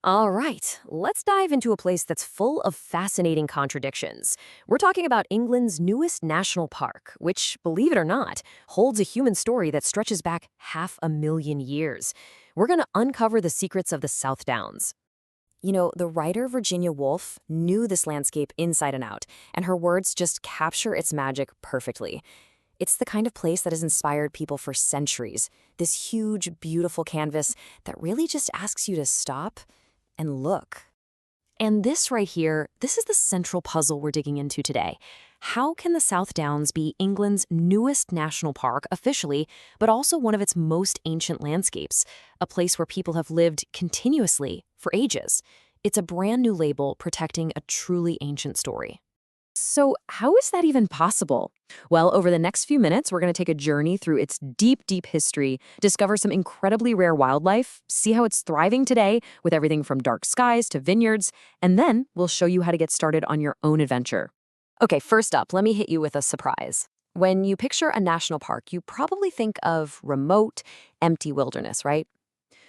All right, let's dive into a place that's full of fascinating contradictions. We're talking about England's newest national park, which, believe it or not, holds a human story that stretches back 500,000 years. We're going to uncover the secrets of the South Downs. The writer Virginia Woolf knew this landscape inside and out, and her words just capture its magic perfectly. It's the kind of place that has inspired people for centuries, this huge, beautiful canvas that really just asks you to stop and look. And this right here, this is the central puzzle we're digging into today. How can the South Downs be England's newest national park officially, but also one of its most ancient landscapes, a place where people have lived continuously for ages? It's a brand new label protecting a truly ancient story. So how is that even possible? Well, over the next few minutes, we're going to take a journey through its deep, deep history, discover some incredibly rare wildlife, see how it's thriving today with everything from dark skies to vineyards, and then we'll show you how to get started on your own adventure. Okay, first up, let me hit you with a surprise. When you picture a national park, you probably think of remote, empty wilderness, right?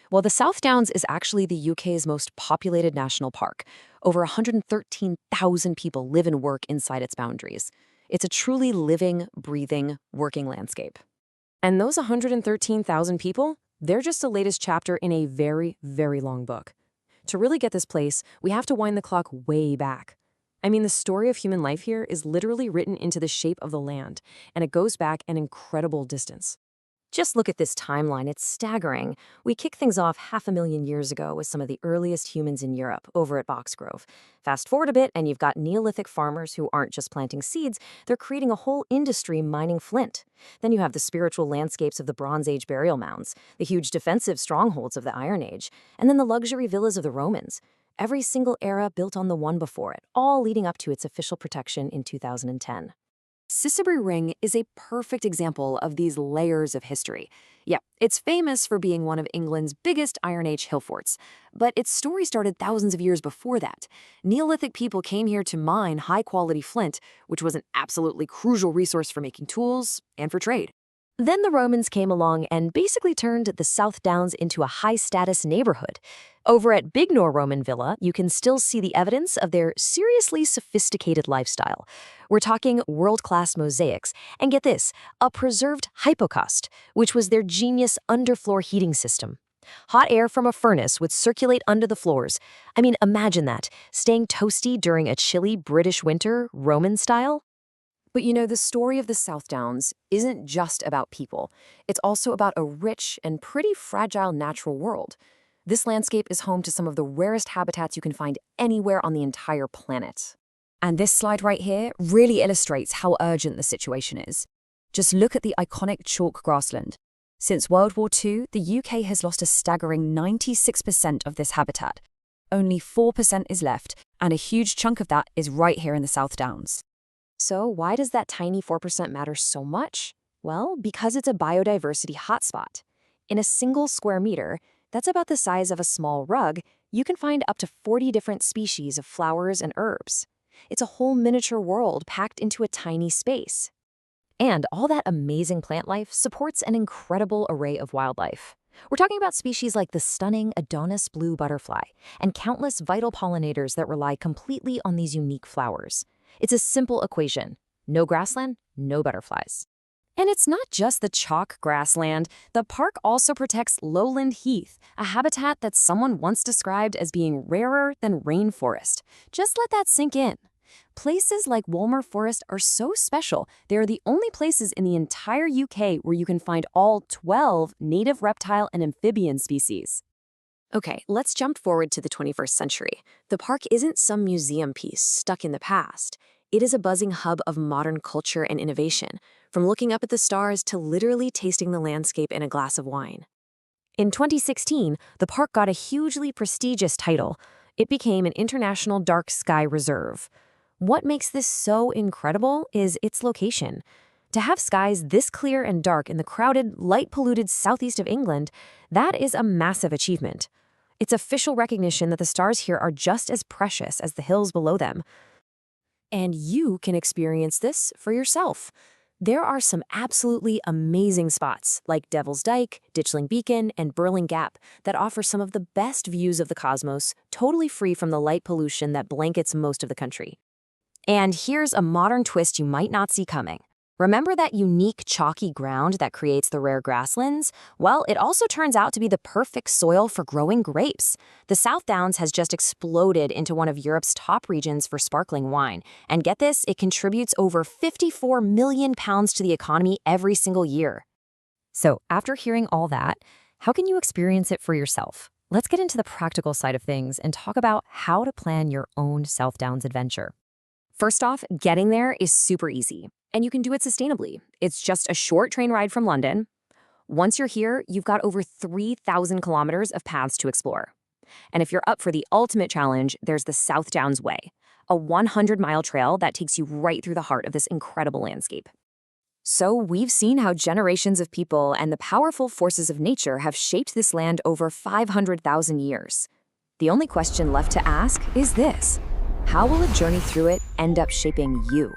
Well, the South Downs is actually the UK's most populated national park. Over 113,000 people live and work inside its boundaries. It's a truly living, breathing, working landscape. And those 113,000 people, they're just the latest chapter in a very, very long book. To really get this place, we have to wind the clock way back. I mean, the story of human life here is literally written into the shape of the land, and it goes back an incredible distance. Just look at this timeline, it's staggering. We kick things off 500,000 years ago with some of the earliest humans in Europe, over at Boxgrove. Fast forward a bit, and you've got Neolithic farmers who aren't just planting seeds, they're creating a whole industry mining flint. Then you have the spiritual landscapes of the Bronze Age burial mounds, the huge defensive strongholds of the Iron Age, and then the luxury villas of the Romans. Every single era built on the one before it, all leading up to its official protection in 2010. Sisbury Ring is a perfect example of these layers of history. Yeah, it's famous for being one of England's biggest Iron Age hill forts, but its story started thousands of years before that. Neolithic people came here to mine high-quality flint, which was an absolutely crucial resource for making tools and for trade. Then the Romans came along and basically turned the South Downs into a high-status neighborhood. Over at Bignor Roman Villa, you can still see the evidence of their seriously sophisticated lifestyle. We're talking world-class mosaics, and get this, a preserved hypocaust, which was their genius underfloor heating system. Hot air from a furnace would circulate under the floors. I mean, imagine that, staying toasty during a chilly British winter, Roman style. But the story of the South Downs isn't just about people. It's also about a rich and pretty fragile natural world. This landscape is home to some of the rarest habitats you can find anywhere on the entire planet. And this slide right here really illustrates how urgent the situation is. Just look at the iconic chalk grassland. Since World War II, the UK has lost a staggering 96% of this habitat. Only 4% is left, and a huge chunk of that is right here in the South Downs. So why does that tiny 4% matter so much? Well, because it's a biodiversity hotspot. In a single square meter, that's about the size of a small rug, you can find up to 40 different species of flowers and herbs. It's a whole miniature world packed into a tiny space. And all that amazing plant life supports an incredible array of wildlife. We're talking about species like the stunning Adonis blue butterfly and countless vital pollinators that rely completely on these unique flowers. It's a simple equation. No grassland, no butterflies. And it's not just the chalk grassland. The park also protects lowland heath, a habitat that someone once described as being rarer than rainforest. Just let that sink in. Places like Wolmer Forest are so special, they are the only places in the entire UK where you can find all 12 native reptile and amphibian species. Okay, let's jump forward to the 21st century. The park isn't some museum piece stuck in the past. It is a buzzing hub of modern culture and innovation, from looking up at the stars to literally tasting the landscape in a glass of wine. In 2016, the park got a hugely prestigious title. It became an International Dark Sky Reserve. What makes this so incredible is its location. To have skies this clear and dark in the crowded, light-polluted southeast of England, that is a massive achievement. It's official recognition that the stars here are just as precious as the hills below them. And you can experience this for yourself. There are some absolutely amazing spots like Devil's Dyke, Ditchling Beacon, and Burling Gap that offer some of the best views of the cosmos, totally free from the light pollution that blankets most of the country. And here's a modern twist you might not see coming. Remember that unique chalky ground that creates the rare grasslands? Well, it also turns out to be the perfect soil for growing grapes. The South Downs has just exploded into one of Europe's top regions for sparkling wine. And get this, it contributes over £54 million to the economy every single year. So, after hearing all that, how can you experience it for yourself? Let's get into the practical side of things and talk about how to plan your own South Downs adventure. First off, getting there is super easy, and you can do it sustainably. It's just a short train ride from London. Once you're here, you've got over 3,000 kilometers of paths to explore. And if you're up for the ultimate challenge, there's the South Downs Way, a 100-mile trail that takes you right through the heart of this incredible landscape. So we've seen how generations of people and the powerful forces of nature have shaped this land over 500,000 years. The only question left to ask is this: how will a journey through it end up shaping you?